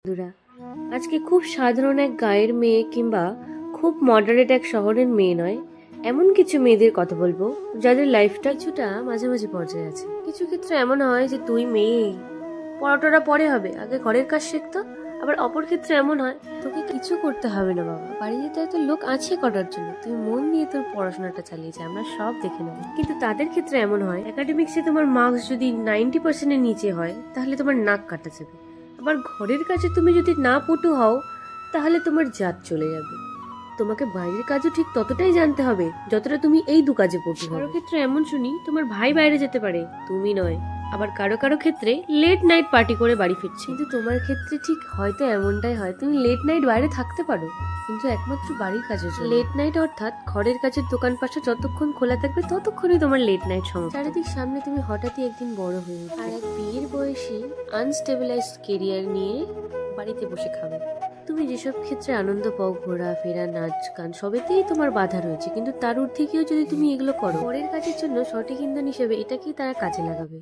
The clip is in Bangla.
বন্ধুরা, আজকে খুব সাধারণ এক গাঁয়ের মেয়ে কিংবা খুব মডারেট এক শহরের মেয়ে নয়, এমন কিছু মেয়েদের কথা বলবো যাদের লাইফটা কিছুটা মাঝামাঝি পর্যায়ে আছে। কিছু ক্ষেত্রে এমন হয় যে তুই মেয়ে, পড়াটা পরে হবে, আগে ঘরের কাজ শিখতো। আবার অপর ক্ষেত্রে এমন হয় তোকে কিছু করতে হবে না বাবা, বাড়িতে তো লোক আছে করার জন্য, তুই মন দিয়ে তোর পড়াশোনাটা চালিয়ে যা, আমরা সব দেখে নেবো। কিন্তু তাদের ক্ষেত্রে এমন হয় একাডেমিক্সে তোমার মার্কস যদি 90%-এর নিচে হয় তাহলে তোমার নাক কাটা যাবে। আবার ঘরের কাজে তুমি যদি না পটু হও তাহলে তোমার জাত চলে যাবে। তোমাকে বাইরের কাজও ঠিক ততটাই জানতে হবে যতটা তুমি এই দু কাজে পটু। কারো ক্ষেত্রে এমন শুনি তোমার ভাই বাইরে যেতে পারে, তুমি নয়। আবার কারো কারো ক্ষেত্রে লেট নাইট পার্টি করে বাড়ি ফিরছে, কিন্তু তোমার ক্ষেত্রে ঠিক হয়তো এমনটাই হয়, তুমি লেট নাইট বাইরে থাকতে পারো কিন্তু একমাত্র বাড়ির কাজের জন্য। লেট নাইট অর্থাৎ ঘরের কাজের দোকান পাশে যতক্ষণ খোলা থাকবে ততক্ষণই তোমার লেট নাইট সময়। চারিদিক সামনে তুমি হঠাৎই একদিন বড় হয়ে উঠবে আর এক বিয়ের বয়সী আনস্টেবিলাইজড কেরিয়ার নিয়ে বাড়িতে বসে খাবে। তুমি যেসব ক্ষেত্রে আনন্দ পাও, ঘোরা ফেরা নাচ গান সবেতেই তোমার বাধা রয়েছে, কিন্তু তার ঊর্ধ্বে গিয়েও যদি তুমি এগুলো করো, পরের কাজের জন্য সঠিক ইন্ধন হিসেবে এটাকেই তারা কাজে লাগাবে।